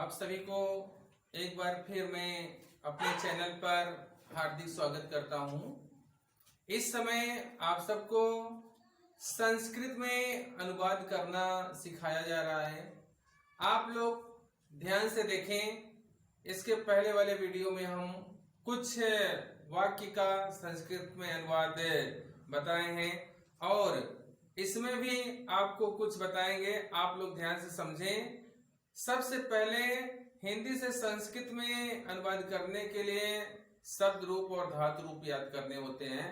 आप सभी को एक बार फिर मैं अपने चैनल पर हार्दिक स्वागत करता हूं। इस समय आप सबको संस्कृत में अनुवाद करना सिखाया जा रहा है। आप लोग ध्यान से देखें। इसके पहले वाले वीडियो में हम कुछ वाक्य का संस्कृत में अनुवाद बताए हैं और इसमें भी आपको कुछ बताएंगे। आप लोग ध्यान से समझें। सबसे पहले हिंदी से संस्कृत में अनुवाद करने के लिए शब्द रूप और धातु रूप याद करने होते हैं।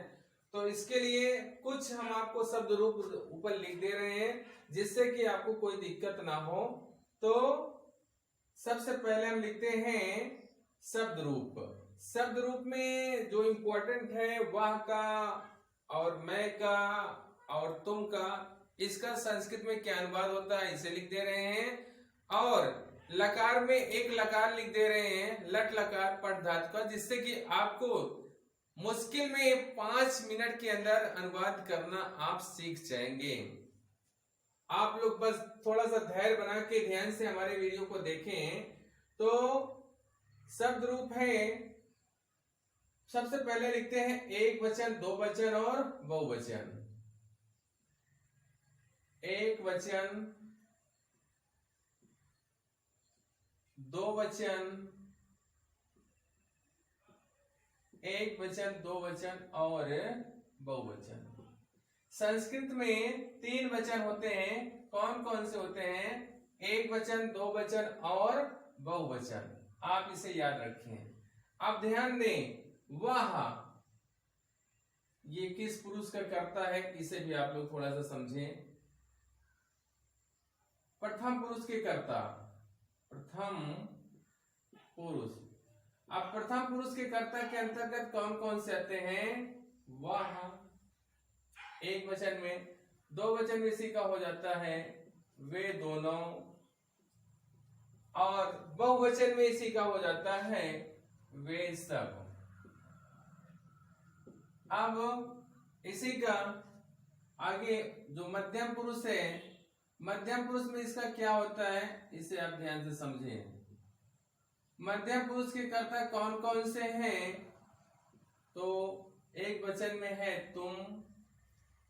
तो इसके लिए कुछ हम आपको शब्द रूप ऊपर लिख दे रहे हैं जिससे कि आपको कोई दिक्कत ना हो। तो सबसे पहले हम लिखते हैं शब्द रूप। शब्द रूप में जो इम्पोर्टेंट है वह का और मैं का और तुम का, इसका संस्कृत में क्या अनुवाद होता है इसे लिख दे रहे हैं। और लकार में एक लकार लिख दे रहे हैं, लट लकार पट धातु का, जिससे कि आपको मुश्किल में 5 मिनट के अंदर अनुवाद करना आप सीख जाएंगे। आप लोग बस थोड़ा सा धैर्य बना के ध्यान से हमारे वीडियो को देखें। तो शब्द रूप है, सबसे पहले लिखते हैं एक वचन, दो वचन और बहुवचन। एक वचन, दो वचन, एक वचन, दो वचन और बहुवचन। संस्कृत में 3 वचन होते हैं। कौन कौन से होते हैं? एक वचन, दो वचन और बहुवचन। आप इसे याद रखें। अब ध्यान दें, वह ये किस पुरुष का कर्ता है इसे भी आप लोग थोड़ा सा समझें। प्रथम पुरुष के कर्ता, प्रथम पुरुष। अब प्रथम पुरुष के कर्ता के अंतर्गत कौन कौन से आते हैं? वह एक वचन में, दो वचन में इसी का हो जाता है वे दोनों, और बहुवचन में इसी का हो जाता है वे सब। अब इसी का आगे जो मध्यम पुरुष है, मध्यम पुरुष में इसका क्या होता है इसे आप ध्यान से समझें। मध्यम पुरुष के कर्ता कौन कौन से हैं? तो एक वचन में है तुम,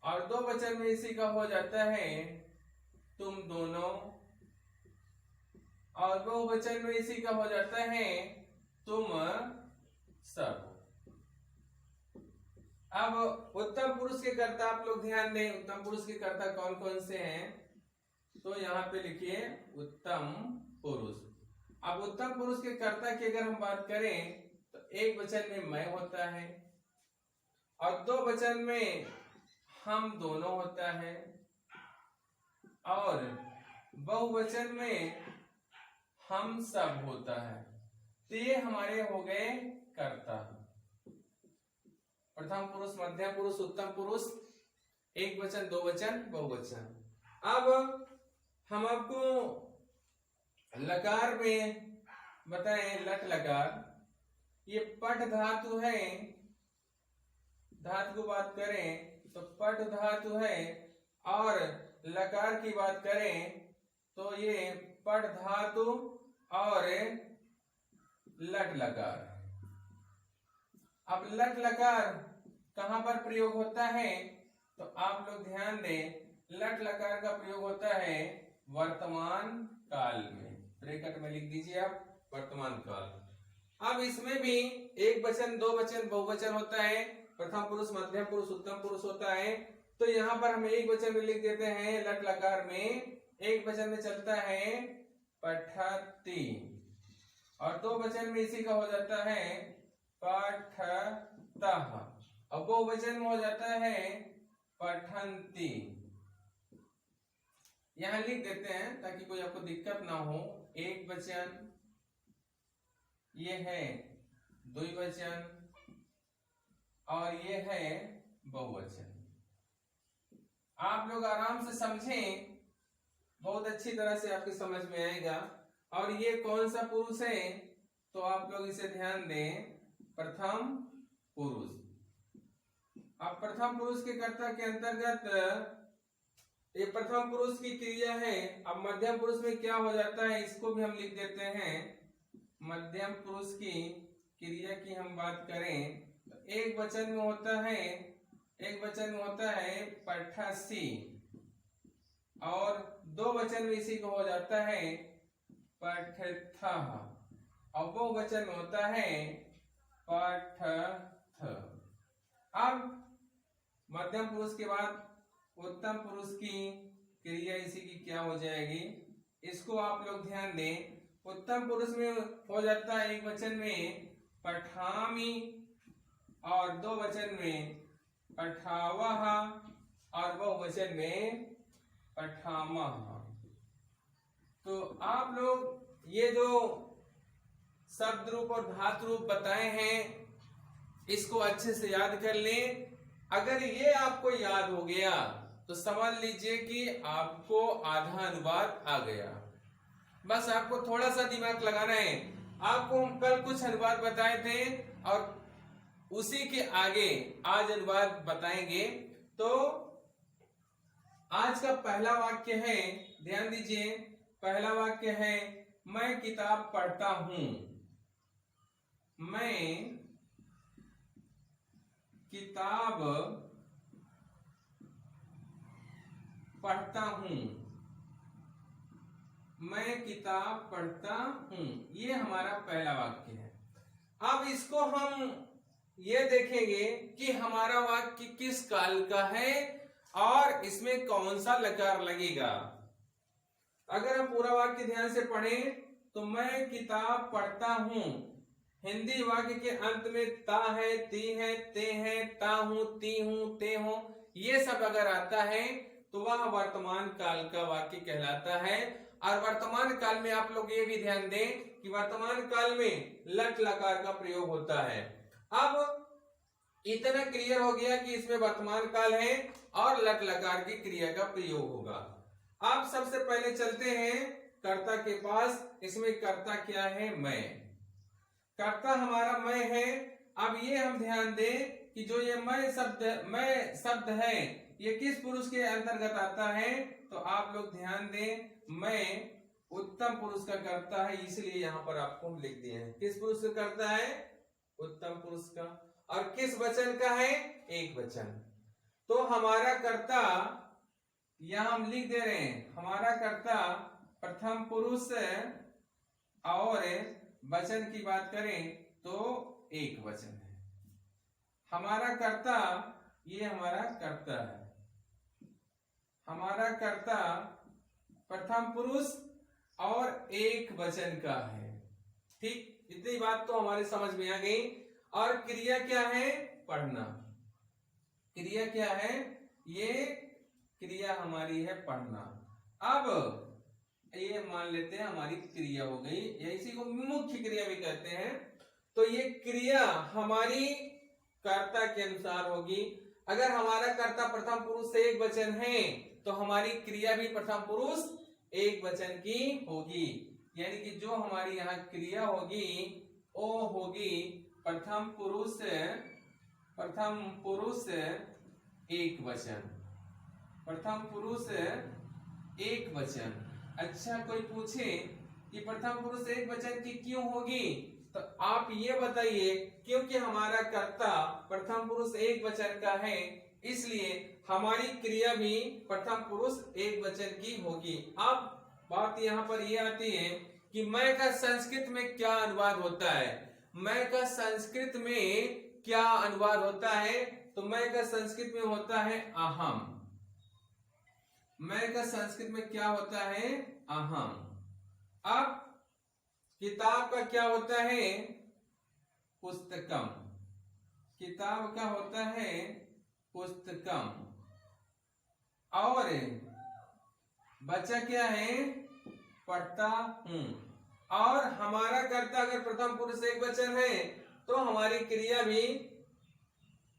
और दो वचन में इसी का हो जाता है तुम दोनों, और बहुवचन में इसी का हो जाता है तुम सब। अब उत्तम पुरुष के कर्ता आप लोग ध्यान दें, उत्तम पुरुष के कर्ता कौन कौन से हैं? तो यहाँ पे लिखिए उत्तम पुरुष। अब उत्तम पुरुष के कर्ता की अगर हम बात करें तो एक वचन में मैं होता है और दो वचन में हम दोनों होता है, और बहुवचन में हम सब होता है। तो ये हमारे हो गए कर्ता। प्रथम पुरुष, मध्यम पुरुष, उत्तम पुरुष, एक वचन, दो वचन, बहुवचन। अब हम आपको लकार में बताएं, लट लकार। ये पट धातु है। धातु को बात करें तो पट धातु है, और लकार की बात करें तो ये पट धातु और लट लकार। अब लट लकार कहां पर प्रयोग होता है? तो आप लोग ध्यान दें, लट लकार का प्रयोग होता है वर्तमान काल में। ब्रैकेट में लिख दीजिए आप वर्तमान काल। अब इसमें भी एक वचन, दो वचन, बहुवचन होता है। प्रथम पुरुष, मध्यम पुरुष, उत्तम पुरुष होता है। तो यहाँ पर हम एक वचन में लिख देते हैं लट लकार में। एक वचन में चलता है पठति, और दो वचन में इसी का हो जाता है पठतः, और बहुवचन में हो जाता है पठन्ति। यहां लिख देते हैं ताकि कोई आपको दिक्कत ना हो। एक वचन, ये है द्विवचन, और ये है बहुवचन। आप लोग आराम से समझें, बहुत अच्छी तरह से आपकी समझ में आएगा। और ये कौन सा पुरुष है? तो आप लोग इसे ध्यान दें, प्रथम पुरुष। अब प्रथम पुरुष के कर्ता के अंतर्गत ये प्रथम पुरुष की क्रिया है। अब मध्यम पुरुष में क्या हो जाता है इसको भी हम लिख देते हैं। मध्यम पुरुष की क्रिया की हम बात करें तो एक वचन में होता है पठसी, और दो वचन में इसी को हो जाता है पठथः, और वो वचन में होता है पठथ। अब मध्यम पुरुष के बाद उत्तम पुरुष की क्रिया इसी की क्या हो जाएगी, इसको आप लोग ध्यान दें। उत्तम पुरुष में हो जाता है एक वचन में पठामि, और दो वचन में पठावः, और बहुवचन में पठामः। तो आप लोग ये जो शब्द रूप और धातु रूप बताए हैं इसको अच्छे से याद कर लें। अगर ये आपको याद हो गया तो समझ लीजिए कि आपको आधा अनुवाद आ गया। बस आपको थोड़ा सा दिमाग लगाना है। आपको हम कल कुछ अनुवाद बताए थे और उसी के आगे आज अनुवाद बताएंगे। तो आज का पहला वाक्य है, ध्यान दीजिए, पहला वाक्य है मैं किताब पढ़ता हूं। मैं किताब पढ़ता हूं। मैं किताब पढ़ता हूं, ये हमारा पहला वाक्य है। अब इसको हम ये देखेंगे कि हमारा वाक्य किस काल का है और इसमें कौन सा लकार लगेगा। अगर हम पूरा वाक्य ध्यान से पढ़ें तो मैं किताब पढ़ता हूं, हिंदी वाक्य के अंत में ता है, ती है, ते है, ता हूं, ती हूं, ते हो, ये सब अगर आता है तो वह वर्तमान काल का वाक्य कहलाता है। और वर्तमान काल में आप लोग ये भी ध्यान दें कि वर्तमान काल में लट लकार का प्रयोग होता है। अब इतना क्लियर हो गया कि इसमें वर्तमान काल है और लट लकार की क्रिया का प्रयोग होगा। अब सबसे पहले चलते हैं कर्ता के पास। इसमें कर्ता क्या है, मैं। कर्ता हमारा मैं है। अब ये हम ध्यान दें कि जो ये मैं शब्द है ये किस पुरुष के अंतर्गत आता है, तो आप लोग ध्यान दें, मैं उत्तम पुरुष का कर्ता है, इसलिए यहाँ पर आपको हम लिख दिए हैं। किस पुरुष का कर्ता है, उत्तम पुरुष का। और किस वचन का है, एक वचन। तो हमारा कर्ता यहां हम लिख दे रहे हैं, हमारा कर्ता प्रथम पुरुष, और वचन की बात करें तो एक वचन है। हमारा कर्ता, ये हमारा कर्ता है, हमारा कर्ता प्रथम पुरुष और एक वचन का है। ठीक, इतनी बात तो हमारे समझ में आ गई। और क्रिया क्या है, पढ़ना। क्रिया क्या है, ये क्रिया हमारी है पढ़ना। अब ये मान लेते हैं हमारी क्रिया हो गई, या इसी को मुख्य क्रिया भी कहते हैं। तो ये क्रिया हमारी कर्ता के अनुसार होगी। अगर हमारा कर्ता प्रथम पुरुष से एक वचन है तो हमारी क्रिया भी प्रथम पुरुष एक वचन की होगी। यानी कि जो हमारी यहाँ क्रिया होगी वो होगी प्रथम पुरुष एक वचन, प्रथम पुरुष एक वचन। अच्छा, कोई पूछे कि प्रथम पुरुष एक वचन की क्यों होगी, तो आप ये बताइए, क्योंकि हमारा कर्ता प्रथम पुरुष एक वचन का है, इसलिए हमारी क्रिया भी प्रथम पुरुष एक वचन की होगी। अब बात यहाँ पर ये आती है कि मैं का संस्कृत में क्या अनुवाद होता है। मैं का संस्कृत में क्या अनुवाद होता है, तो मैं का संस्कृत में होता है अहम। मैं का संस्कृत में क्या होता है, अहम। अब किताब का क्या होता है, पुस्तकम। किताब का होता है पुस्तकम। और बच्चा क्या है, पढ़ता हूं। और हमारा कर्ता अगर प्रथम पुरुष एक वचन है तो हमारी क्रिया भी,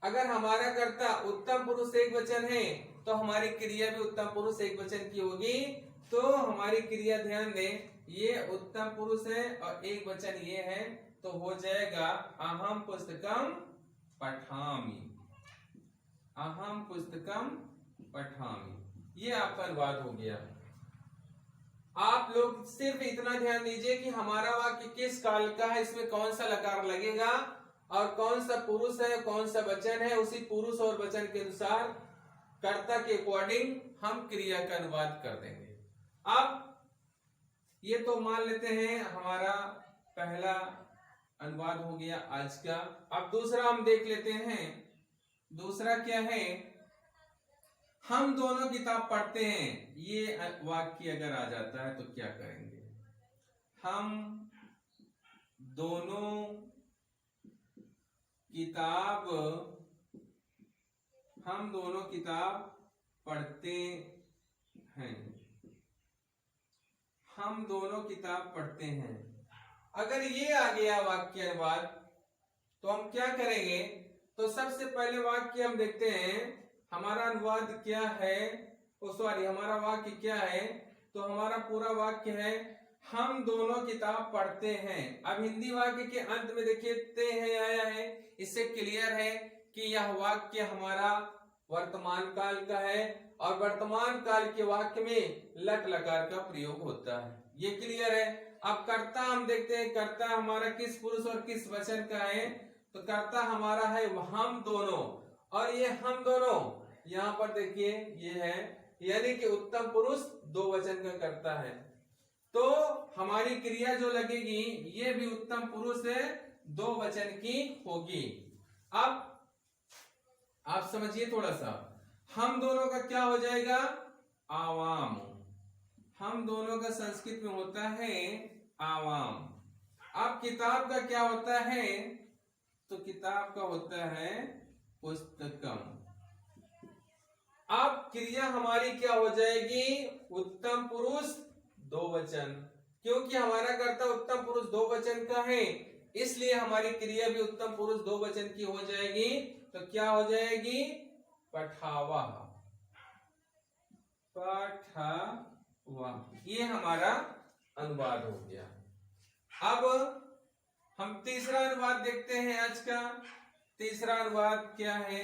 अगर हमारा कर्ता उत्तम पुरुष एक वचन है तो हमारी क्रिया भी उत्तम पुरुष एक वचन की होगी। तो हमारी क्रिया ध्यान दें, ये उत्तम पुरुष है और एक वचन ये है, तो हो जाएगा अहम पुस्तकम पठामि। अहम पुस्तकम पठामि। ये आपका अनुवाद हो गया। आप लोग सिर्फ इतना ध्यान दीजिए कि हमारा वाक्य किस काल का है, इसमें कौन सा लकार लगेगा और कौन सा पुरुष है कौन सा वचन है, उसी पुरुष और वचन के अनुसार कर्ता के अकॉर्डिंग हम क्रिया का अनुवाद कर देंगे। अब ये तो मान लेते हैं हमारा पहला अनुवाद हो गया आज का। अब दूसरा हम देख लेते हैं। दूसरा क्या है, हम दोनों किताब पढ़ते हैं। ये वाक्य अगर आ जाता है तो क्या करेंगे, हम दोनों किताब पढ़ते हैं। हम दोनों किताब पढ़ते हैं। अगर ये आ गया वाक्य अनुवाद तो हम क्या करेंगे, तो सबसे पहले वाक्य हम देखते हैं हमारा अनुवाद क्या है, हमारा वाक्य क्या है। तो हमारा पूरा वाक्य है हम दोनों किताब पढ़ते हैं। अब हिंदी वाक्य के अंत में देखिए ते है आया है, इससे क्लियर है कि यह वाक्य हमारा वर्तमान काल का है और वर्तमान काल के वाक्य में लट लकार का प्रयोग होता है, ये क्लियर है। अब कर्ता हम देखते हैं, कर्ता हमारा किस पुरुष और किस वचन का है, तो कर्ता हमारा है हम दोनों, और ये हम दोनों यहाँ पर देखिए ये है, यानी कि उत्तम पुरुष दो वचन का कर्ता है। तो हमारी क्रिया जो लगेगी ये भी उत्तम पुरुष है दो वचन की होगी। अब आप समझिए थोड़ा सा, हम दोनों का क्या हो जाएगा, आवाम। हम दोनों का संस्कृत में होता है आवाम। अब किताब का क्या होता है, तो किताब का होता है पुस्तकम। अब क्रिया हमारी क्या हो जाएगी, उत्तम पुरुष दो वचन, क्योंकि हमारा कर्ता उत्तम पुरुष दो वचन का है, इसलिए हमारी क्रिया भी उत्तम पुरुष दो वचन की हो जाएगी। तो क्या हो जाएगी, पठावा। ये हमारा अनुवाद हो गया। अब हम तीसरा अनुवाद देखते हैं आज का। तीसरा अनुवाद क्या है,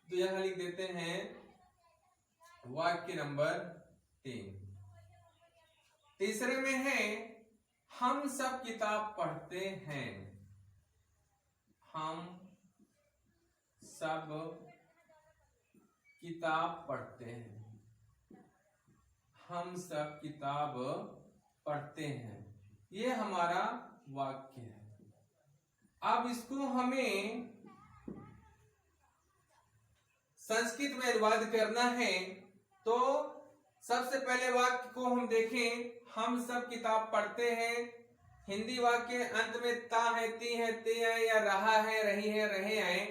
तो यहां लिख देते हैं वाक्य नंबर 3। तीसरे में है हम सब किताब पढ़ते हैं। हम सब किताब पढ़ते हैं। हम सब किताब पढ़ते हैं, ये हमारा वाक्य है। अब इसको हमें संस्कृत में अनुवाद करना है, तो सबसे पहले वाक्य को हम देखें, हम सब किताब पढ़ते हैं। हिंदी वाक्य अंत में ता है, ती है, ते है या रहा है, रही है, रहे हैं,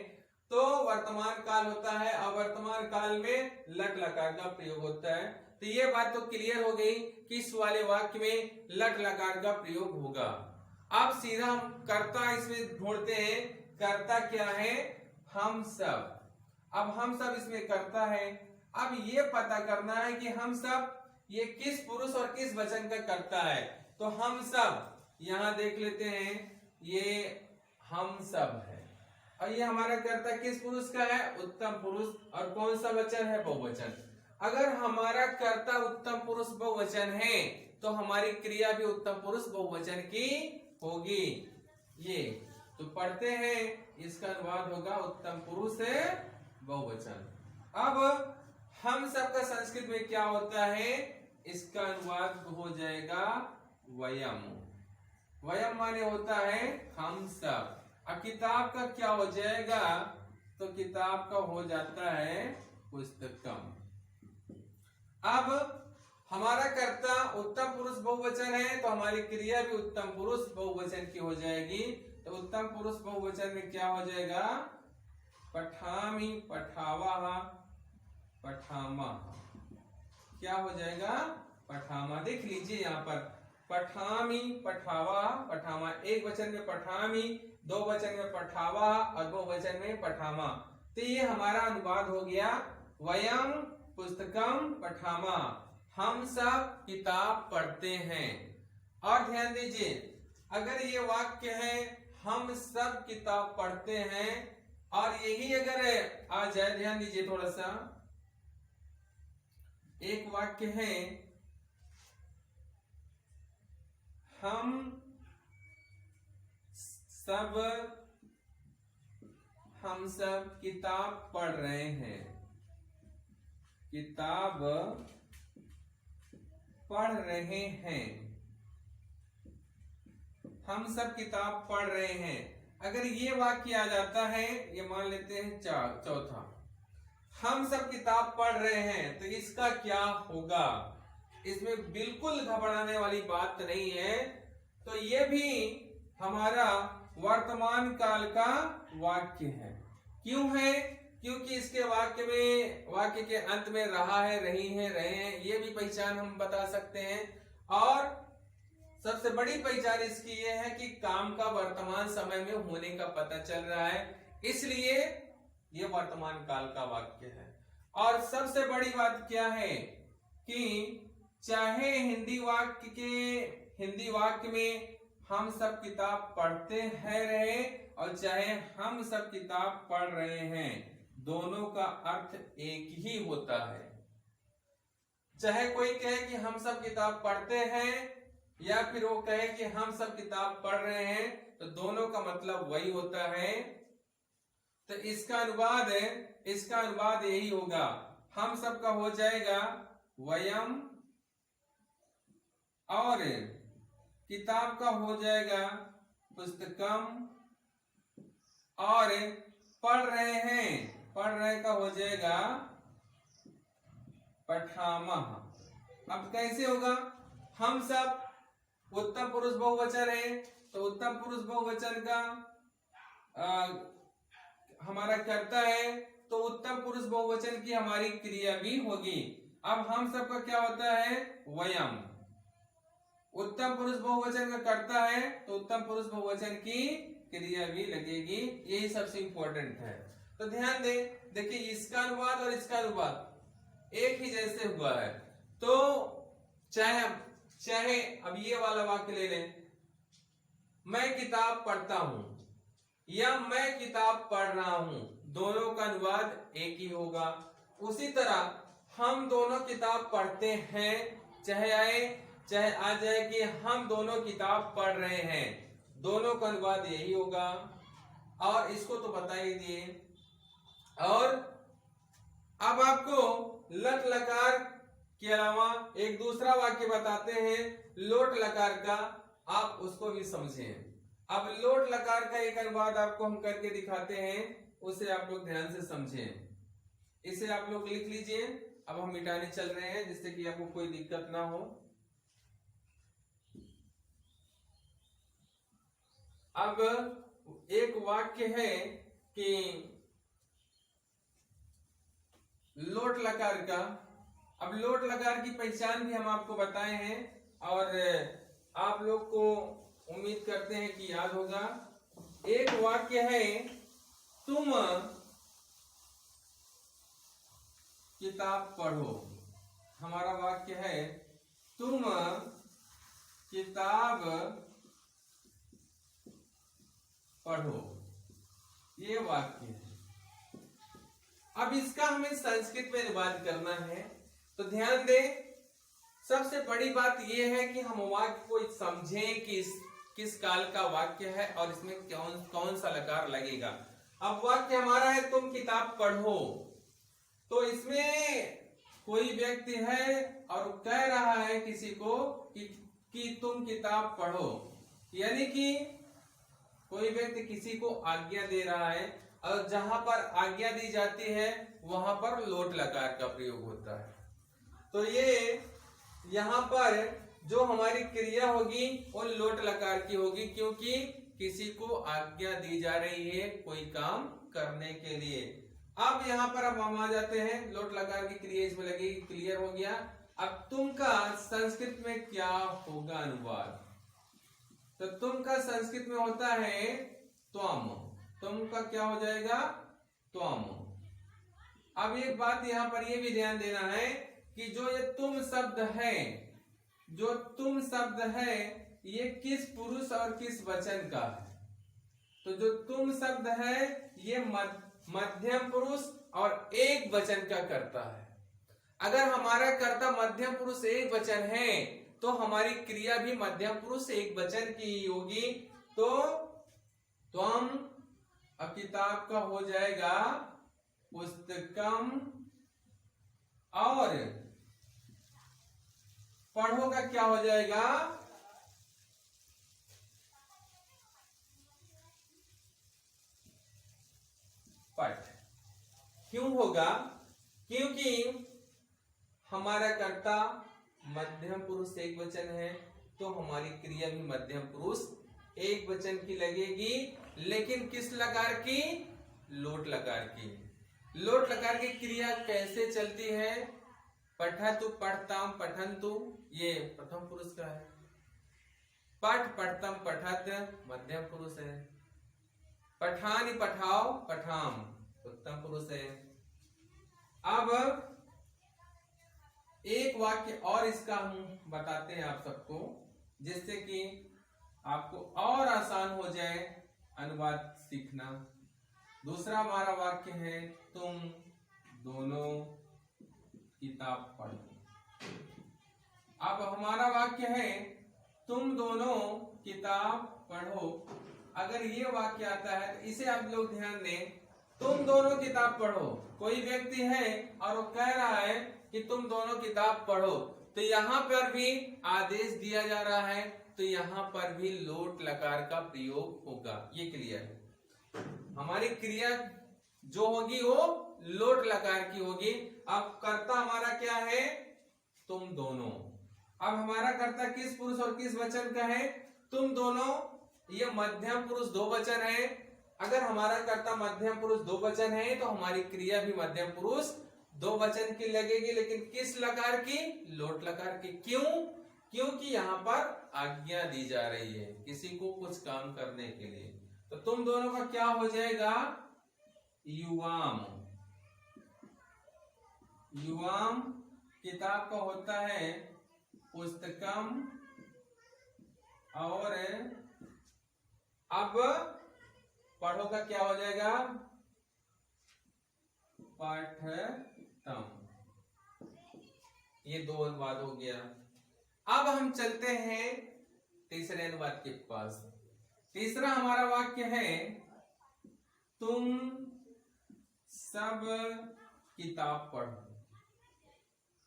तो वर्तमान काल होता है और वर्तमान काल में लट लकार का प्रयोग होता है। तो ये बात तो क्लियर हो गई कि इस वाले वाक्य में लट लकार का प्रयोग होगा। अब सीधा हम कर्ता इसमें ढूंढते हैं, कर्ता क्या है, हम सब। अब हम सब इसमें कर्ता है। अब ये पता करना है कि हम सब ये किस पुरुष और किस वचन का कर्ता है। तो हम सब यहां देख लेते हैं, ये हम सब है और ये हमारा कर्ता किस पुरुष का है, उत्तम पुरुष, और कौन सा वचन है, बहुवचन। अगर हमारा कर्ता उत्तम पुरुष बहुवचन है तो हमारी क्रिया भी उत्तम पुरुष बहुवचन की होगी। ये तो पढ़ते हैं, इसका अनुवाद होगा उत्तम पुरुष है बहुवचन। अब हम सब का संस्कृत में क्या होता है, इसका अनुवाद हो जाएगा वयम। वयम माने होता है हम सब। अब किताब का क्या हो जाएगा, तो किताब का हो जाता है पुस्तकम। अब हमारा कर्ता उत्तम पुरुष बहुवचन है तो हमारी क्रिया भी उत्तम पुरुष बहुवचन की हो जाएगी। तो उत्तम पुरुष बहुवचन में क्या हो जाएगा, पठामी, पठावा, पठामा। क्या हो जाएगा, पठामा। देख लीजिए यहाँ पर पठामी, पठावा, पठामा। एक वचन में पठामी, दो वचन में पठावा और बहुवचन में पठामा। तो ये हमारा अनुवाद हो गया, वयम पुस्तकम पठामा। हम सब किताब पढ़ते हैं। और ध्यान दीजिए, अगर ये वाक्य है हम सब किताब पढ़ते हैं और यही अगर आ जाए, ध्यान दीजिए थोड़ा सा, एक वाक्य है, हम सब किताब पढ़ रहे हैं। किताब पढ़ रहे हैं। हम सब किताब पढ़ रहे हैं। अगर ये वाक्य आ जाता है, ये मान लेते हैं चौथा, हम सब किताब पढ़ रहे हैं, तो इसका क्या होगा? इसमें बिल्कुल घबराने वाली बात नहीं है। तो ये भी हमारा वर्तमान काल का वाक्य है। क्यों है? क्योंकि इसके वाक्य के अंत में रहा है, रही है, रहे हैं, ये भी पहचान हम बता सकते हैं। और सबसे बड़ी पहचान इसकी ये है कि काम का वर्तमान समय में होने का पता चल रहा है, इसलिए ये वर्तमान काल का वाक्य है। और सबसे बड़ी बात क्या है कि चाहे हिंदी वाक्य में हम सब किताब पढ़ते हैं रहे, और चाहे हम सब किताब पढ़ रहे हैं, दोनों का अर्थ एक ही होता है। चाहे कोई कहे कि हम सब किताब पढ़ते हैं, या फिर वो कहे कि हम सब किताब पढ़ रहे हैं, तो दोनों का मतलब वही होता है। तो इसका अनुवाद यही होगा, हम सब का हो जाएगा वयम, और किताब का हो जाएगा पुस्तकम, और पढ़ रहे का हो जाएगा पठामह। अब कैसे होगा? हम सब उत्तम पुरुष बहुवचन है, तो उत्तम पुरुष बहुवचन का हमारा कर्ता है, तो उत्तम पुरुष बहुवचन की हमारी क्रिया भी होगी। अब हम सब का क्या होता है? वयम। उत्तम पुरुष बहुवचन का कर्ता है, तो उत्तम पुरुष बहुवचन की क्रिया भी लगेगी। यही सबसे इंपॉर्टेंट है। तो ध्यान दें, देखिए इसका अनुवाद और इसका अनुवाद एक ही जैसे हुआ है। तो चाहे अब ये वाला वाक्य ले लें, मैं किताब पढ़ता हूं या मैं किताब पढ़ रहा हूं, दोनों का अनुवाद एक ही होगा। उसी तरह हम दोनों किताब पढ़ते हैं, चाहे आ जाए कि हम दोनों किताब पढ़ रहे हैं, दोनों का अनुवाद यही होगा। और इसको तो बता ही दिए। और अब आपको लट लकार के अलावा एक दूसरा वाक्य बताते हैं लोट लकार का, आप उसको भी समझें। अब लोट लकार का एक अनुवाद आपको हम करके दिखाते हैं, उसे आप लोग ध्यान से समझें। इसे आप लोग लिख लीजिए। अब हम मिटाने चल रहे हैं, जिससे कि आपको कोई दिक्कत ना हो। अब एक वाक्य है कि लोट लकार का। अब लोट लकार की पहचान भी हम आपको बताए हैं, और आप लोग को उम्मीद करते हैं कि याद होगा। एक वाक्य है, तुम किताब पढ़ो। हमारा वाक्य है, तुम किताब पढ़ो, ये वाक्य है। अब इसका हमें संस्कृत में अनुवाद करना है। तो ध्यान दें, सबसे बड़ी बात यह है कि हम वाक्य को समझें कि किस काल का वाक्य है और इसमें कौन सा लकार लगेगा। अब वाक्य हमारा है, तुम किताब पढ़ो। तो इसमें कोई व्यक्ति है और कह रहा है किसी को कि तुम किताब पढ़ो, यानी कि कोई व्यक्ति किसी को आज्ञा दे रहा है, और जहां पर आज्ञा दी जाती है वहां पर लोट लकार का प्रयोग होता है। तो ये यहाँ पर जो हमारी क्रिया होगी वो लोट लकार की होगी, क्योंकि किसी को आज्ञा दी जा रही है कोई काम करने के लिए। अब यहाँ पर अब हम आ जाते हैं, लोट लकार की क्रिया इसमें लगेगी, क्लियर हो गया। अब तुम का संस्कृत में क्या होगा अनुवाद? तो तुम का संस्कृत में होता है त्वम। तुम का क्या हो जाएगा? त्वम। अब एक बात यहाँ पर यह भी ध्यान देना है कि जो ये तुम शब्द है, जो तुम शब्द है, ये किस पुरुष और किस वचन का है? तो जो तुम शब्द है ये मध्यम पुरुष और एक वचन का करता है। अगर हमारा कर्ता मध्यम पुरुष एक वचन है तो हमारी क्रिया भी मध्यम पुरुष एक वचन की होगी। तो त्वम अब किताब का हो जाएगा पुस्तकम, और पढ़ो का क्या हो जाएगा पठ। क्यों होगा? क्योंकि हमारा कर्ता मध्यम पुरुष एक वचन है तो हमारी क्रिया भी मध्यम पुरुष एक वचन की लगेगी, लेकिन किस लकार की? लोट लकार की। लोट लकार की क्रिया कैसे चलती है? पठतु पठताम पठन्तु, ये प्रथम पुरुष का है। पठ पठतम पठत मध्यम पुरुष है। पठानी पठाओ पठाम उत्तम पुरुष है। अब एक वाक्य और इसका हम बताते हैं आप सबको, जिससे कि आपको और आसान हो जाए अनुवाद सीखना। दूसरा हमारा वाक्य है तुम दोनों किताब पढ़ो। अब हमारा वाक्य है तुम दोनों किताब पढ़ो। अगर ये वाक्य आता है तो इसे आप लोग ध्यान दें, तुम दोनों किताब पढ़ो। कोई व्यक्ति है और वो कह रहा है कि तुम दोनों किताब पढ़ो, तो यहाँ पर भी आदेश दिया जा रहा है, तो यहाँ पर भी लोट लकार का प्रयोग होगा। ये क्लियर है। हमारी क्रिया जो होगी वो लोट लकार की होगी। अब कर्ता हमारा क्या है? तुम दोनों। अब हमारा कर्ता किस पुरुष और किस वचन का है? तुम दोनों। ये मध्यम पुरुष दो वचन है। अगर हमारा कर्ता मध्यम पुरुष दो वचन है तो हमारी क्रिया भी मध्यम पुरुष दो वचन की लगेगी, लेकिन किस लकार की? लोट लकार की। क्यों? क्योंकि यहाँ पर आज्ञा दी जा रही है किसी को कुछ काम करने के लिए। तो तुम दोनों का क्या हो जाएगा? युवाम। युवाम किताब का होता है पुस्तकम, और अब पढ़ो का क्या हो जाएगा? पठतम। ये दो अनुवाद हो गया। अब हम चलते हैं तीसरे अनुवाद के पास। तीसरा हमारा वाक्य है तुम सब किताब पढ़ो।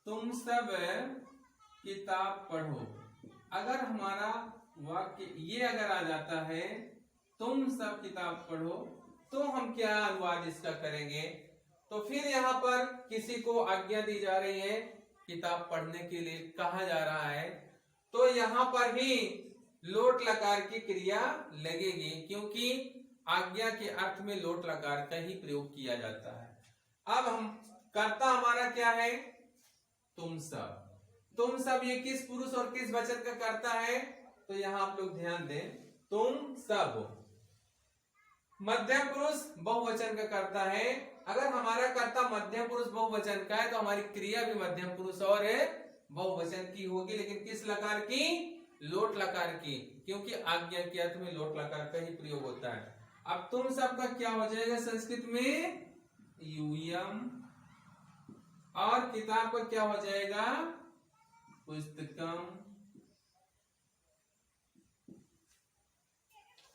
तुम सब किताब पढ़ो। अगर हमारा वाक्य ये अगर आ जाता है तुम सब किताब पढ़ो, तो हम क्या अनुवाद इसका करेंगे? तो फिर यहाँ पर किसी को आज्ञा दी जा रही है किताब पढ़ने के लिए कहा जा रहा है, तो यहाँ पर भी लोट लकार की क्रिया लगेगी, क्योंकि आज्ञा के अर्थ में लोट लकार का ही प्रयोग किया जाता है। अब हम कर्ता हमारा क्या है? तुम सब। तुम सब ये किस पुरुष और किस वचन का कर्ता है? तो यहाँ आप लोग ध्यान दें, तुम सब मध्यम पुरुष बहुवचन का कर्ता है। अगर हमारा कर्ता मध्यम पुरुष बहुवचन का है तो हमारी क्रिया भी मध्यम पुरुष और बहुवचन की होगी, लेकिन किस लकार की? लोट लकार की, क्योंकि आज्ञा के अर्थ में लोट लकार का ही प्रयोग होता है। अब तुम सब का क्या हो जाएगा संस्कृत में? यूयम, और किताब का क्या हो जाएगा? पुस्तकम,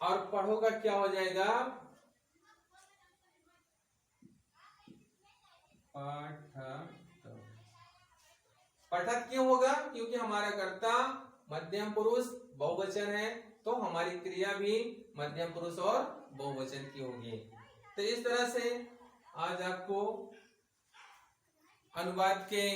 और पढ़ो का क्या हो जाएगा? पठत। पठत क्यों होगा? क्योंकि हमारा कर्ता मध्यम पुरुष बहुवचन है, तो हमारी क्रिया भी मध्यम पुरुष और बहुवचन की होगी। तो इस तरह से आज आपको अनुवाद के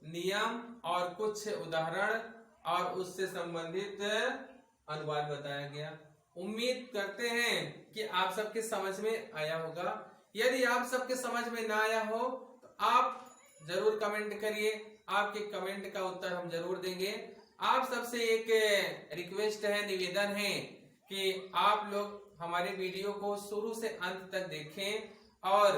नियम और कुछ उदाहरण और उससे संबंधित अनुवाद बताया गया। उम्मीद करते हैं कि आप सबके समझ में आया होगा। यदि आप सबके समझ में ना आया हो तो आप जरूर कमेंट करिए, आपके कमेंट का उत्तर हम जरूर देंगे। आप सबसे एक रिक्वेस्ट है, निवेदन है कि आप लोग हमारे वीडियो को शुरू से अंत तक देखें और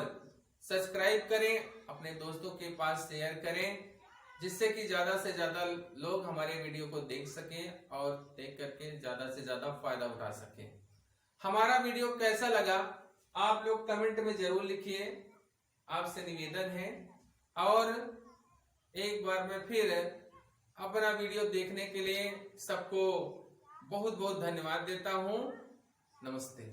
सब्सक्राइब करें, अपने दोस्तों के पास शेयर करें, जिससे कि ज्यादा से ज्यादा लोग हमारे वीडियो को देख सकें और देख करके ज्यादा से ज्यादा फायदा उठा सकें। हमारा वीडियो कैसा लगा आप लोग कमेंट में जरूर लिखिए, आपसे निवेदन है। और एक बार मैं फिर अपना वीडियो देखने के लिए सबको बहुत बहुत धन्यवाद देता हूँ। नमस्ते।